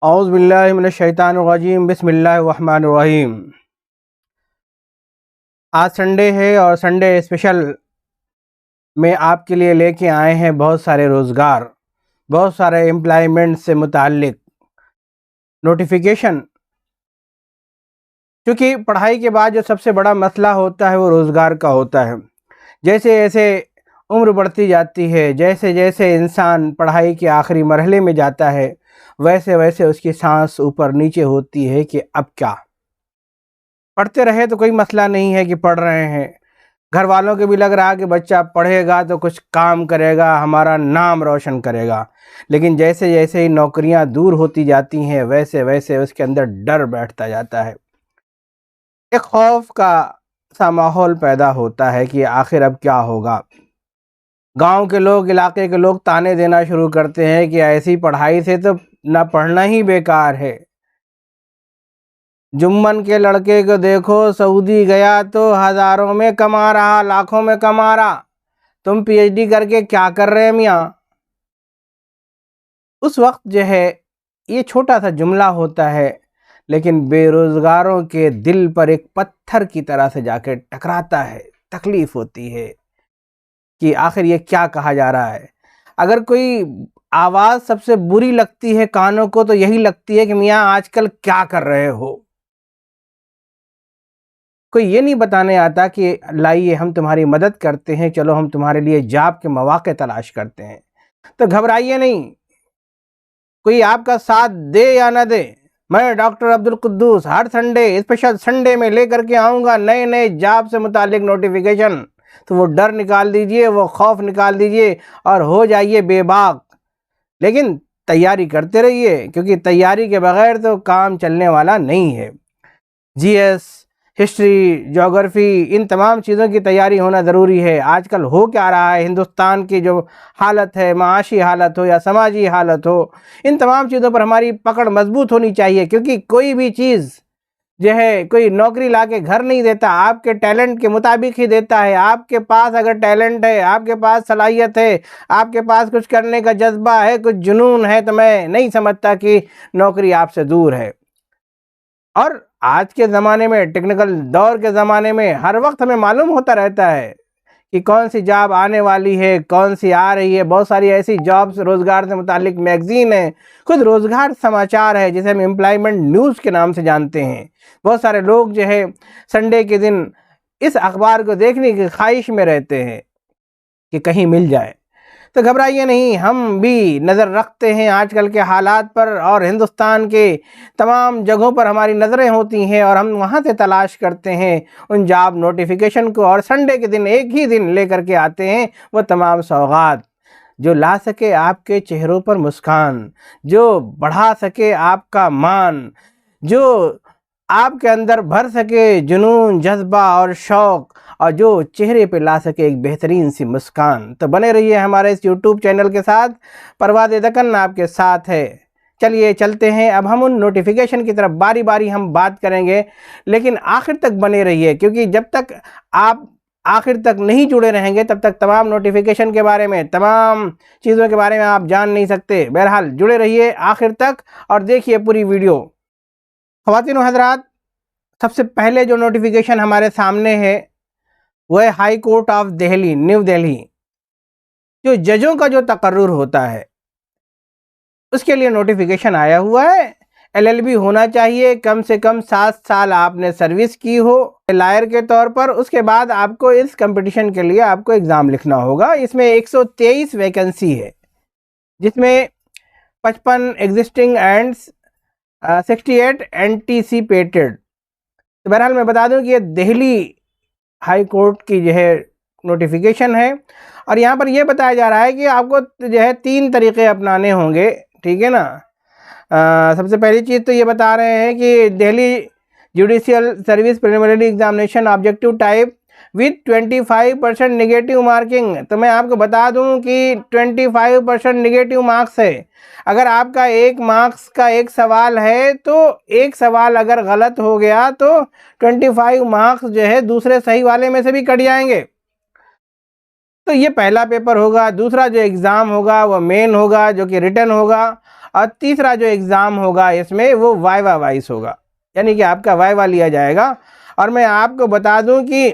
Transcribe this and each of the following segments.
औज़ु बिल्लाहि मिनश शैतानिर रजीम बिस्मिल्लाहिर रहमानिर रहीम। आज संडे है और संडे स्पेशल में आपके लिए लेके आए हैं बहुत सारे रोज़गार, बहुत सारे एम्प्लॉयमेंट से मुताल्लिक नोटिफिकेशन। क्योंकि पढ़ाई के बाद जो सबसे बड़ा मसला होता है वो रोज़गार का होता है। जैसे जैसे उम्र बढ़ती जाती है, जैसे जैसे इंसान पढ़ाई के आखिरी मरहले में जाता है, वैसे वैसे उसकी सांस ऊपर नीचे होती है कि अब क्या। पढ़ते रहे तो कोई मसला नहीं है कि पढ़ रहे हैं, घर वालों के भी लग रहा है कि बच्चा पढ़ेगा तो कुछ काम करेगा, हमारा नाम रोशन करेगा। लेकिन जैसे जैसे ही नौकरियां दूर होती जाती हैं वैसे वैसे उसके अंदर डर बैठता जाता है, एक खौफ का सा माहौल पैदा होता है कि आखिर अब क्या होगा। गांव के लोग, इलाके के लोग ताने देना शुरू करते हैं कि ऐसी पढ़ाई से तो ना पढ़ना ही बेकार है। जुम्मन के लड़के को देखो, सऊदी गया तो हज़ारों में कमा रहा, लाखों में कमा रहा, तुम पीएचडी करके क्या कर रहे हैं मियाँ। उस वक्त जो है ये छोटा सा जुमला होता है, लेकिन बेरोज़गारों के दिल पर एक पत्थर की तरह से जाकर टकराता है। तकलीफ़ होती है कि आखिर ये क्या कहा जा रहा है। अगर कोई आवाज़ सबसे बुरी लगती है कानों को तो यही लगती है कि मियाँ आजकल क्या कर रहे हो। कोई ये नहीं बताने आता कि लाइए हम तुम्हारी मदद करते हैं, चलो हम तुम्हारे लिए जॉब के मौके तलाश करते हैं। तो घबराइए नहीं, कोई आपका साथ दे या ना दे, मैं डॉक्टर अब्दुल कुद्दूस हर संडे, स्पेशल संडे में लेकर के आऊँगा नए नए जॉब से मुतालिक नोटिफिकेशन। तो वो डर निकाल दीजिए, वो खौफ निकाल दीजिए और हो जाइए बेबाक। लेकिन तैयारी करते रहिए, क्योंकि तैयारी के बगैर तो काम चलने वाला नहीं है। जीएस, हिस्ट्री, ज्योग्राफी, इन तमाम चीज़ों की तैयारी होना ज़रूरी है। आजकल हो क्या रहा है, हिंदुस्तान की जो हालत है, माशी हालत हो या समाजी हालत हो, इन तमाम चीज़ों पर हमारी पकड़ मजबूत होनी चाहिए। क्योंकि कोई भी चीज़ जो है कोई नौकरी ला के घर नहीं देता, आपके टैलेंट के मुताबिक ही देता है। आपके पास अगर टैलेंट है, आपके पास सलाहियत है, आपके पास कुछ करने का जज्बा है, कुछ जुनून है, तो मैं नहीं समझता कि नौकरी आपसे दूर है। और आज के ज़माने में, टेक्निकल दौर के ज़माने में हर वक्त हमें मालूम होता रहता है कि कौन सी जॉब आने वाली है, कौन सी आ रही है। बहुत सारी ऐसी जॉब्स, रोज़गार से मुतालिक मैगज़ीन है, खुद रोज़गार समाचार है जिसे हम एम्प्लॉयमेंट न्यूज़ के नाम से जानते हैं। बहुत सारे लोग जो है संडे के दिन इस अखबार को देखने की ख्वाहिश में रहते हैं कि कहीं मिल जाए। तो घबराइए नहीं, हम भी नज़र रखते हैं आजकल के हालात पर, और हिंदुस्तान के तमाम जगहों पर हमारी नज़रें होती हैं और हम वहाँ से तलाश करते हैं उन जॉब नोटिफिकेशन को, और संडे के दिन एक ही दिन लेकर के आते हैं वो तमाम सौगात जो ला सके आपके चेहरों पर मुस्कान, जो बढ़ा सके आपका मान, जो आपके अंदर भर सके जुनून, जज्बा और शौक़, और जो चेहरे पे ला सके एक बेहतरीन सी मुस्कान। तो बने रहिए हमारे इस यूट्यूब चैनल के साथ, परवाज़ दक्कन आपके साथ है। चलिए चलते हैं, अब हम उन नोटिफिकेशन की तरफ बारी बारी हम बात करेंगे, लेकिन आखिर तक बने रहिए, क्योंकि जब तक आप आखिर तक नहीं जुड़े रहेंगे तब तक तमाम नोटिफिकेशन के बारे में, तमाम चीज़ों के बारे में आप जान नहीं सकते। बहरहाल जुड़े रहिए आखिर तक और देखिए पूरी वीडियो। ख़वातीन व हज़रात, सबसे पहले जो नोटिफिकेशन हमारे सामने है वो है high court of Delhi, new Delhi. जो जजों का जो तकर्रुर होता है उसके लिए नोटिफिकेशन आया हुआ है। एलएलबी होना चाहिए, कम से कम 7 साल आपने सर्विस की हो लायर के तौर पर। उसके बाद आपको इस कंपटीशन के लिए आपको एग्ज़ाम लिखना होगा। इसमें 123 वैकेंसी है, जिसमें 55 एग्जिस्टिंग एंड 68 एंटीसिपेटेड। तो बहरहाल मैं बता दूं कि ये दिल्ली हाई कोर्ट की जो है नोटिफिकेशन है, और यहाँ पर यह बताया जा रहा है कि आपको जो है 3 तरीक़े अपनाने होंगे, ठीक है ना। सबसे पहली चीज़ तो ये बता रहे हैं कि Delhi judicial service preliminary examination objective type with 25% negative marking. तो मैं आपको बता दूं कि 25% नेगेटिव मार्क्स है। अगर आपका 1 मार्क्स का एक सवाल है तो एक सवाल अगर गलत हो गया तो 25 मार्क्स जो है दूसरे सही वाले में से भी कट जाएंगे। तो ये पहला पेपर होगा। दूसरा जो एग्ज़ाम होगा वो मेन होगा, जो कि रिटन होगा, और तीसरा जो एग्ज़ाम होगा इसमें वो वाइवा वाइस होगा, यानी कि आपका वाइवा लिया जाएगा। और मैं आपको बता दूं कि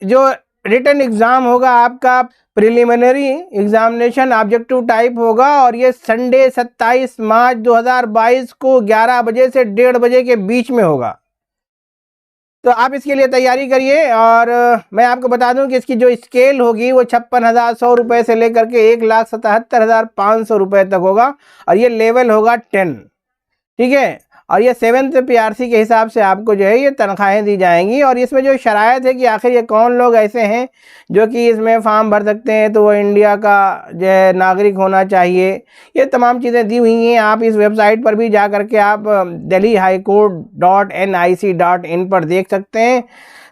जो रिटन एग्ज़ाम होगा आपका प्रिलिमिनरी एग्जामिनेशन ऑब्जेक्टिव टाइप होगा, और ये संडे 27 मार्च 2022 को 11 बजे से 1:30 बजे के बीच में होगा। तो आप इसके लिए तैयारी करिए। और मैं आपको बता दूं कि इसकी जो स्केल होगी वो 56,100 रुपये से लेकर के 1,77,500 रुपये तक होगा, और ये लेवल होगा 10, ठीक है। और ये 7th PRC के हिसाब से आपको जो है ये तनख्वाहें दी जाएंगी। और इसमें जो शरायत है कि आखिर ये कौन लोग ऐसे हैं जो कि इसमें फॉर्म भर सकते हैं, तो वो इंडिया का जो है नागरिक होना चाहिए, ये तमाम चीज़ें दी हुई हैं। आप इस वेबसाइट पर भी जा कर के आप delhihighcourt.nic.in पर देख सकते हैं।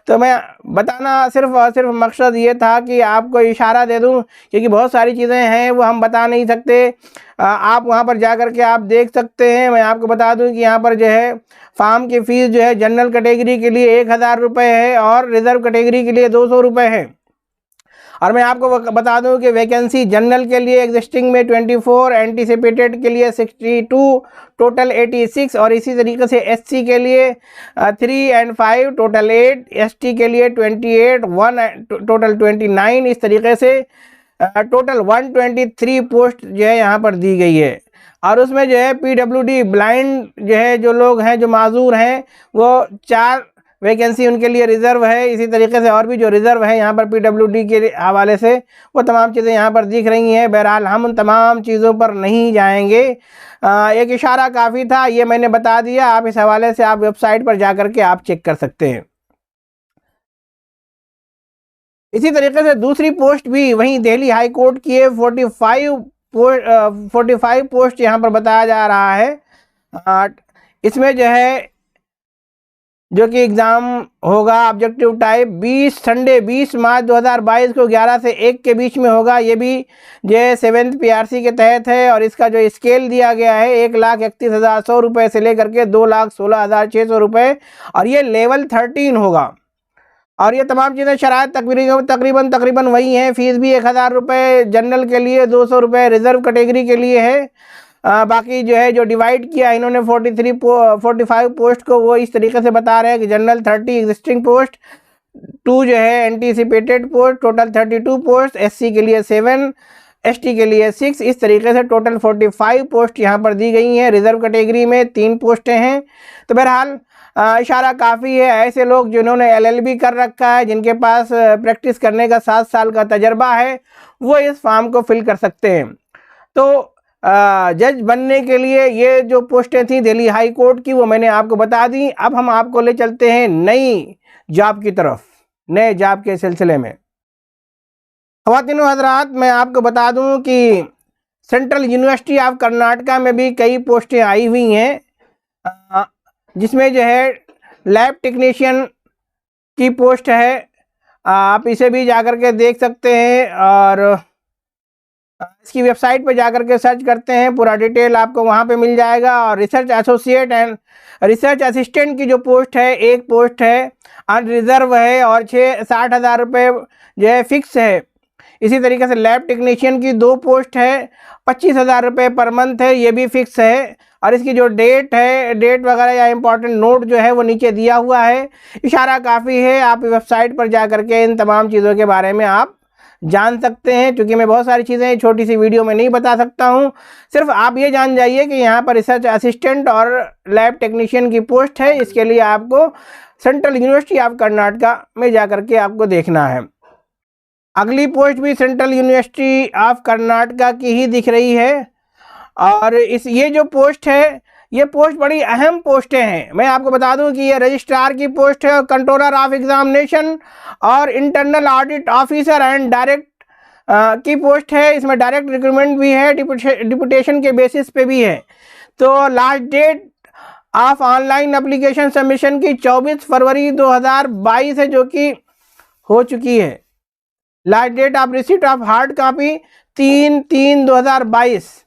तो मैं बताना सिर्फ और सिर्फ मकसद ये था कि आपको इशारा दे दूं, क्योंकि बहुत सारी चीज़ें हैं वो हम बता नहीं सकते। आप वहां पर जा कर के आप देख सकते हैं। मैं आपको बता दूं कि यहाँ पर जो है फार्म की फ़ीस जो है जनरल कैटेगरी के लिए 1,000 रुपये है, और रिज़र्व कैटेगरी के लिए 200 रुपये है। और मैं आपको बता दूं कि वैकेंसी जनरल के लिए एग्जिस्टिंग में 24, एंटीसिपेटेड के लिए 62, टोटल 86, और इसी तरीके से SC के लिए 3 और 5 टोटल 8, ST के लिए 28, 1 टोटल 29, इस तरीके से टोटल 123 पोस्ट जो है यहाँ पर दी गई है। और उसमें जो है PWD ब्लाइंड जो है जो लोग हैं जो माजूर हैं वो 4 वैकेंसी उनके लिए रिज़र्व है। इसी तरीके से और भी जो रिज़र्व है यहाँ पर PWD के हवाले से वो तमाम चीज़ें यहाँ पर दिख रही हैं। बहरहाल हम उन तमाम चीज़ों पर नहीं जाएंगे, एक इशारा काफ़ी था, ये मैंने बता दिया। आप इस हवाले से आप वेबसाइट पर जा कर के आप चेक कर सकते हैं। इसी तरीके से दूसरी पोस्ट भी वहीं दिल्ली हाई कोर्ट की है, 45 पोस्ट यहाँ पर बताया जा रहा है। इसमें जो है जो कि एग्ज़ाम होगा ऑब्जेक्टिव टाइप 20 मार्च 2022 को 11 से 1 के बीच में होगा। ये भी जो है 7th PRC के तहत है, और इसका जो स्केल दिया गया है 1,31,100 रुपये से लेकर के 2,16,600 रुपये, और ये लेवल 13 होगा। और ये तमाम चीज़ें शरायत तकरीबन वही हैं। फ़ीस भी 1,000 रुपये जनरल के लिए, 200 रुपये रिज़र्व कैटेगरी के लिए है। बाकी जो है जो डिवाइड किया इन्होंने 45 पोस्ट को, वो इस तरीके से बता रहे हैं कि जनरल 30 एग्जिस्टिंग पोस्ट, 2 जो है anticipated post, total 32 post, SC के लिए 7, ST के लिए 6, इस तरीके से टोटल 45 पोस्ट यहाँ पर दी गई हैं। रिज़र्व कैटेगरी में 3 पोस्टें हैं। तो बहरहाल इशारा काफ़ी है। ऐसे लोग जिन्होंने LLB कर रखा है, जिनके पास प्रैक्टिस करने का 7 साल का तजर्बा है, वो इस फॉर्म को फिल कर सकते हैं। तो जज बनने के लिए ये जो पोस्टें थी दिल्ली हाई कोर्ट की, वो मैंने आपको बता दी। अब हम आपको ले चलते हैं नई जॉब की तरफ, नए जॉब के सिलसिले में। ख़वातीन व हज़रात, मैं आपको बता दूं कि सेंट्रल यूनिवर्सिटी ऑफ कर्नाटका में भी कई पोस्टें आई हुई हैं, जिसमें जो है लैब टेक्नीशियन की पोस्ट है। आप इसे भी जाकर के देख सकते हैं, और इसकी वेबसाइट पर जाकर के सर्च करते हैं, पूरा डिटेल आपको वहाँ पे मिल जाएगा। और research associate and research assistant की जो पोस्ट है, एक पोस्ट है, अनरिजर्व है, और 60,000 रुपये जो है फिक्स है। इसी तरीके से लैब टेक्नीशियन की 2 पोस्ट है, 25,000 रुपये पर मंथ है, ये भी फिक्स है। और इसकी जो डेट है, डेट वगैरह या इंपॉर्टेंट नोट जो है वो नीचे दिया हुआ है। इशारा काफ़ी है, आप वेबसाइट पर जा कर के इन तमाम चीज़ों के बारे में आप जान सकते हैं। क्योंकि मैं बहुत सारी चीज़ें छोटी सी वीडियो में नहीं बता सकता हूं, सिर्फ आप ये जान जाइए कि यहाँ पर रिसर्च असिस्टेंट और लैब टेक्नीशियन की पोस्ट है। इसके लिए आपको सेंट्रल यूनिवर्सिटी ऑफ कर्नाटका में जाकर के आपको देखना है। अगली पोस्ट भी सेंट्रल यूनिवर्सिटी ऑफ कर्नाटका की ही दिख रही है, और ये जो पोस्ट है, ये पोस्ट बड़ी अहम पोस्टें हैं। मैं आपको बता दूं कि ये रजिस्ट्रार की पोस्ट है, कंट्रोलर ऑफ एग्जामिनेशन और internal audit officer and direct की पोस्ट है। इसमें डायरेक्ट रिक्रूटमेंट भी है, डिपुटेशन के बेसिस पे भी है। तो last date of online application submission की 24 फरवरी 2022 है, जो कि हो चुकी है। Last date of receipt of hard copy 3/3/2022।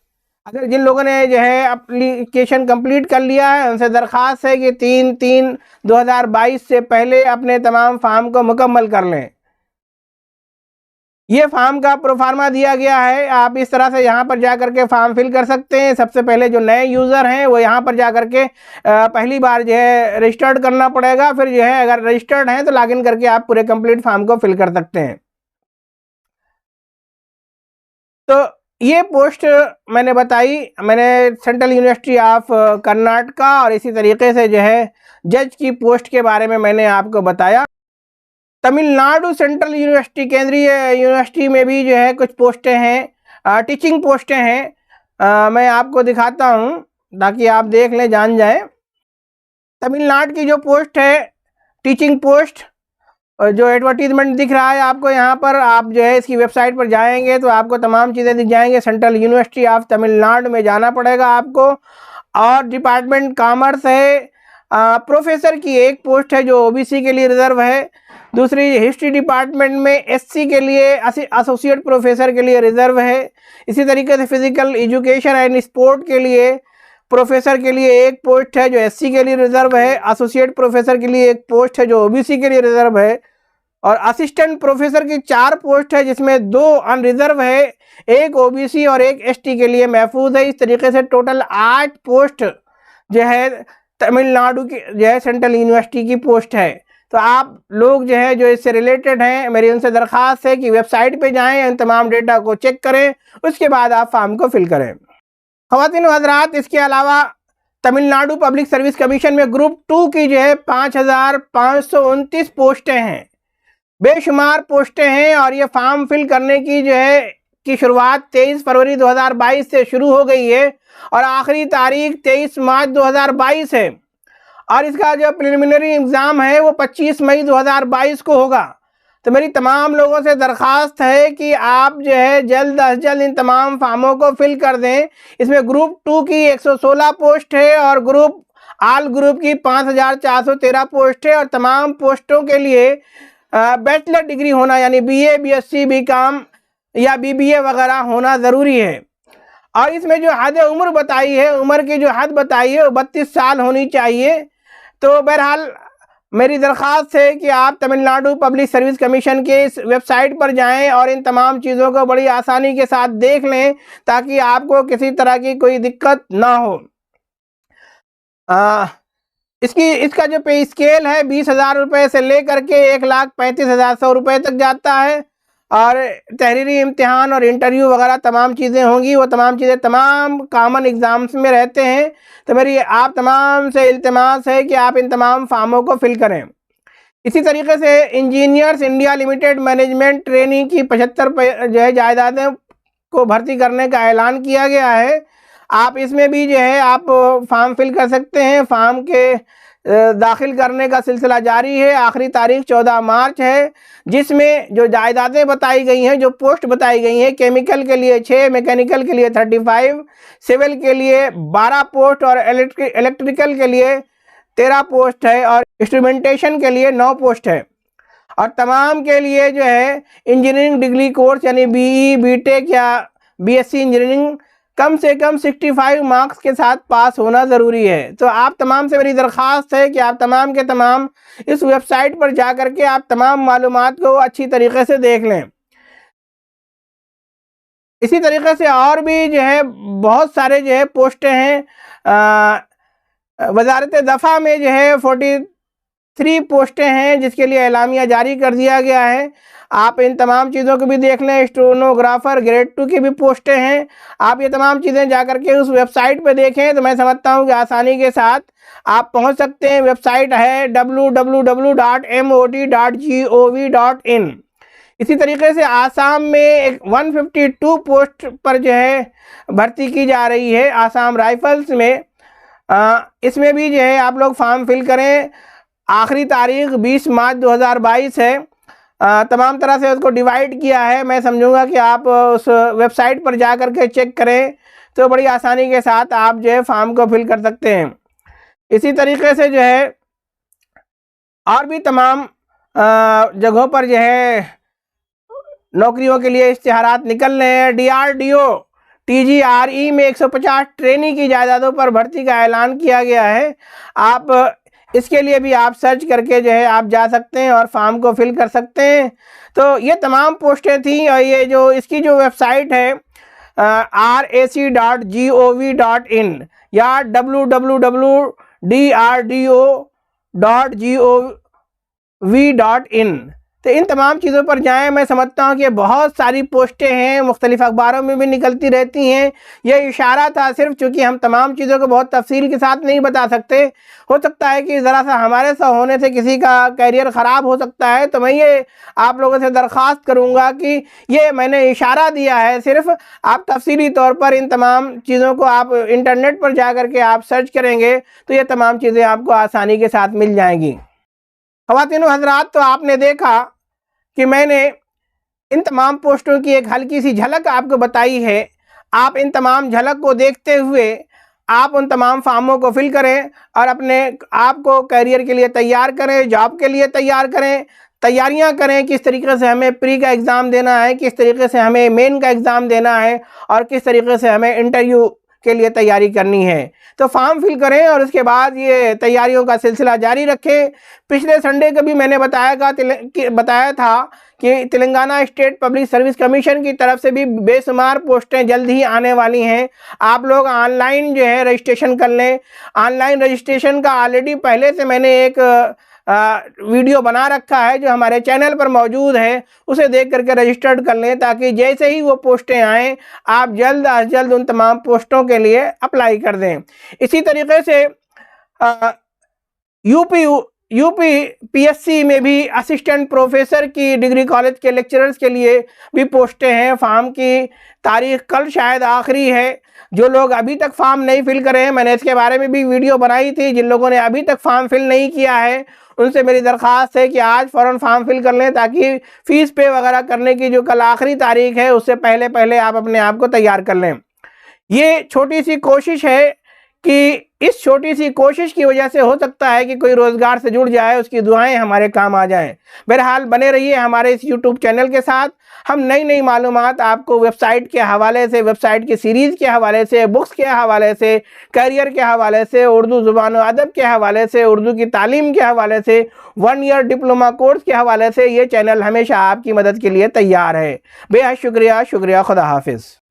अगर जिन लोगों ने जो है एप्लीकेशन कंप्लीट कर लिया है, उनसे दरख्वास्त है कि 3/3/2022 से पहले अपने तमाम फॉर्म को मुकम्मल कर लें। ये फॉर्म का प्रोफार्मा दिया गया है। आप इस तरह से यहाँ पर जा करके फॉर्म फिल कर सकते हैं। सबसे पहले जो नए यूज़र हैं वो यहाँ पर जा करके पहली बार जो है रजिस्टर्ड करना पड़ेगा। फिर जो है अगर रजिस्टर्ड हैं तो लॉगिन करके आप पूरे कंप्लीट फॉर्म को फिल कर सकते हैं। तो ये पोस्ट मैंने बताई, मैंने सेंट्रल यूनिवर्सिटी ऑफ कर्नाटका और इसी तरीके से जो है जज की पोस्ट के बारे में मैंने आपको बताया। तमिलनाडु सेंट्रल यूनिवर्सिटी, केंद्रीय यूनिवर्सिटी में भी जो है कुछ पोस्टें हैं, टीचिंग पोस्टें हैं। मैं आपको दिखाता हूँ ताकि आप देख लें, जान जाएं। तमिलनाडु की जो पोस्ट है टीचिंग पोस्ट, जो एडवर्टीजमेंट दिख रहा है आपको यहाँ पर, आप जो है इसकी वेबसाइट पर जाएंगे तो आपको तमाम चीज़ें दिख जाएंगे। सेंट्रल यूनिवर्सिटी ऑफ तमिलनाडु में जाना पड़ेगा आपको। और डिपार्टमेंट कॉमर्स है। प्रोफेसर की एक पोस्ट है जो ओबीसी के लिए रिजर्व है। दूसरी हिस्ट्री डिपार्टमेंट में एससी के लिए एसोसिएट प्रोफेसर के लिए रिजर्व है। इसी तरीके से फिजिकल एजुकेशन एंड स्पोर्ट के लिए प्रोफेसर के लिए एक पोस्ट है जो एससी के लिए रिजर्व है। एसोसिएट प्रोफेसर के लिए एक पोस्ट है जो ओबीसी के लिए रिजर्व है। और असिस्टेंट प्रोफेसर की 4 पोस्ट है जिसमें 2 अनरिजर्व है, एक ओबीसी और एक एसटी के लिए महफूज है। इस तरीके से टोटल 8 पोस्ट जो है तमिलनाडु की जो है सेंट्रल यूनिवर्सिटी की पोस्ट है। तो आप लोग जो है जो इससे रिलेटेड हैं, मेरी उनसे दरख्वास्त है कि वेबसाइट पे जाएं, इन तमाम डेटा को चेक करें, उसके बाद आप फॉर्म को फिल करें। ख़वातीन व हज़रात, इसके अलावा तमिलनाडु पब्लिक सर्विस कमीशन में ग्रुप 2 की जो है 5529 पोस्टें हैं, बेशुमार पोस्टें हैं। और ये फॉर्म फिल करने की जो है की शुरुआत 23 फरवरी 2022 से शुरू हो गई है और आखिरी तारीख 23 मार्च 2022 है। और इसका जो प्रिलिमिनरी एग्ज़ाम है वो 25 मई 2022 को होगा। तो मेरी तमाम लोगों से दरख्वास्त है कि आप जो है जल्द अज जल्द इन तमाम फॉर्मों को फिल कर दें। इसमें ग्रुप 2 की 116 पोस्ट है और ग्रुप आल ग्रुप की 5413 पोस्ट है। और तमाम पोस्टों के लिए बैचलर डिग्री होना, यानी बीए, बीएससी, बीकॉम या बीबीए वगैरह होना ज़रूरी है। और इसमें जो हद उम्र बताई है, उम्र की जो हद बताई है वो 32 साल होनी चाहिए। तो बहरहाल मेरी दरख्वास्त है कि आप तमिलनाडु पब्लिक सर्विस कमीशन के इस वेबसाइट पर जाएं और इन तमाम चीज़ों को बड़ी आसानी के साथ देख लें ताकि आपको किसी तरह की कोई दिक्कत ना हो। इसका जो पे स्केल है 20,000 रुपये से लेकर के 1,35,100 रुपये तक जाता है। और तहरीरी इम्तिहान और इंटरव्यू वगैरह तमाम चीज़ें होंगी, वो तमाम चीज़ें तमाम कॉमन एग्ज़ाम्स में रहते हैं। तो मेरी आप तमाम से इल्तिमास है कि आप इन तमाम फार्मों को फिल करें। इसी तरीके से engineers India limited management training की 75 जो है जायदादें को भर्ती करने का ऐलान किया गया है। आप इसमें भी जो है आप फॉर्म फिल कर सकते हैं। फॉर्म के दाखिल करने का सिलसिला जारी है। आखिरी तारीख 14 मार्च है, जिसमें जो जायदादें बताई गई हैं, जो पोस्ट बताई गई हैं, केमिकल के लिए 6, मैकेनिकल के लिए 35, सिविल के लिए 12 पोस्ट और इलेक्ट्रिकल के लिए 13 पोस्ट है और इंस्ट्रूमेंटेशन के लिए 9 पोस्ट है। और तमाम के लिए जो है इंजीनियरिंग डिग्री कोर्स यानी बीई, बीटेक या बीएससी इंजीनियरिंग कम से कम 65 मार्क्स के साथ पास होना ज़रूरी है। तो आप तमाम से मेरी दरख्वास्त है कि आप तमाम के तमाम इस वेबसाइट पर जा कर के आप तमाम मालूमात को अच्छी तरीके से देख लें। इसी तरीके से और भी जो है बहुत सारे जो है पोस्टें हैं। वजारत दफ़ा में जो है 43 पोस्टें हैं जिसके लिए एलामिया जारी कर दिया गया है। आप इन तमाम चीज़ों को भी देख लें। स्टेनोग्राफर ग्रेड 2 की भी पोस्टें हैं। आप ये तमाम चीज़ें जा कर के उस वेबसाइट पे देखें तो मैं समझता हूँ कि आसानी के साथ आप पहुँच सकते हैं। वेबसाइट है www.mod.gov.in। इसी तरीके से आसाम में एक 152 पोस्ट पर जो है भर्ती की जा रही है आसाम राइफल्स में। इसमें भी जो है आप लोग फॉर्म फिल करें। आखिरी तारीख 20 मार्च 2022 है। तमाम तरह से उसको डिवाइड किया है। मैं समझूंगा कि आप उस वेबसाइट पर जा कर के चेक करें तो बड़ी आसानी के साथ आप जो है फॉर्म को फिल कर सकते हैं। इसी तरीके से जो है और भी तमाम जगहों पर जो है नौकरियों के लिए इश्तिहारात निकल रहे हैं। DRDO TGRE में 150 ट्रेनी की जायदादों पर भर्ती का ऐलान किया गया है। आप इसके लिए भी आप सर्च करके जो है आप जा सकते हैं और फॉर्म को फिल कर सकते हैं। तो ये तमाम पोस्टें थी और ये जो इसकी जो वेबसाइट है rac.gov.in या www.drdo.gov.in, तो इन तमाम चीज़ों पर जाएं। मैं समझता हूं कि बहुत सारी पोस्टें हैं, मुख्तलिफ अखबारों में भी निकलती रहती हैं। यह इशारा था सिर्फ, चूँकि हम तमाम चीज़ों को बहुत तफसील के साथ नहीं बता सकते। हो सकता है कि ज़रा सा हमारे सा होने से किसी का कैरियर ख़राब हो सकता है। तो मैं ये आप लोगों से दरख्वास्त करूँगा कि ये मैंने इशारा दिया है, सिर्फ आप तफसीली तौर पर इन तमाम चीज़ों को आप इंटरनेट पर जा कर के आप सर्च करेंगे तो ये तमाम चीज़ें आपको आसानी के साथ मिल जाएंगी। ख़वातीन व हज़रात, तो आपने देखा कि मैंने इन तमाम पोस्टों की एक हल्की सी झलक आपको बताई है। आप इन तमाम झलक को देखते हुए आप उन तमाम फॉर्मों को फिल करें और अपने आप को कैरियर के लिए तैयार करें, जॉब के लिए तैयार करें, तैयारियां करें। किस तरीके से हमें प्री का एग्ज़ाम देना है, किस तरीके से हमें मेन का एग्ज़ाम देना है और किस तरीके से हमें इंटरव्यू के लिए तैयारी करनी है। तो फॉर्म फिल करें और उसके बाद ये तैयारियों का सिलसिला जारी रखें। पिछले संडे को भी मैंने बताया था कि Telangana state public service commission की तरफ से भी बेशुमार पोस्टें जल्द ही आने वाली हैं। आप लोग ऑनलाइन जो है रजिस्ट्रेशन कर लें। ऑनलाइन रजिस्ट्रेशन का ऑलरेडी पहले से मैंने एक वीडियो बना रखा है जो हमारे चैनल पर मौजूद है, उसे देख करके रजिस्टर्ड कर लें ताकि जैसे ही वो पोस्टें आएँ आप जल्द अज जल्द उन तमाम पोस्टों के लिए अप्लाई कर दें। इसी तरीके से यूपी पीएससी में भी असिस्टेंट प्रोफेसर की डिग्री कॉलेज के लेक्चरर्स के लिए भी पोस्टें हैं। फॉर्म की तारीख कल शायद आखिरी है। जो लोग अभी तक फॉर्म नहीं फिल करे हैं, मैंने इसके बारे में भी वीडियो बनाई थी। जिन लोगों ने अभी तक फॉर्म फिल नहीं किया है उनसे मेरी दरख्वास्त है कि आज फ़ौरन फॉर्म फिल कर लें ताकि फ़ीस पे वगैरह करने की जो कल आखिरी तारीख है उससे पहले पहले आप अपने आप को तैयार कर लें। ये छोटी सी कोशिश है कि इस छोटी सी कोशिश की वजह से हो सकता है कि कोई रोज़गार से जुड़ जाए, उसकी दुआएं हमारे काम आ जाएं। बहरहाल बने रहिए हमारे इस यूट्यूब चैनल के साथ। हम नई नई मालूमात आपको वेबसाइट के हवाले से, वेबसाइट की सीरीज़ के हवाले से, बुक्स के हवाले से, करियर के हवाले से, उर्दू ज़ुबान व अदब के हवाले से, उर्दू की तालीम के हवाले से, 1 ईयर डिप्लोमा कोर्स के हवाले से ये चैनल हमेशा आपकी मदद के लिए तैयार है। बेहद शुक्रिया। खुदा हाफिज़।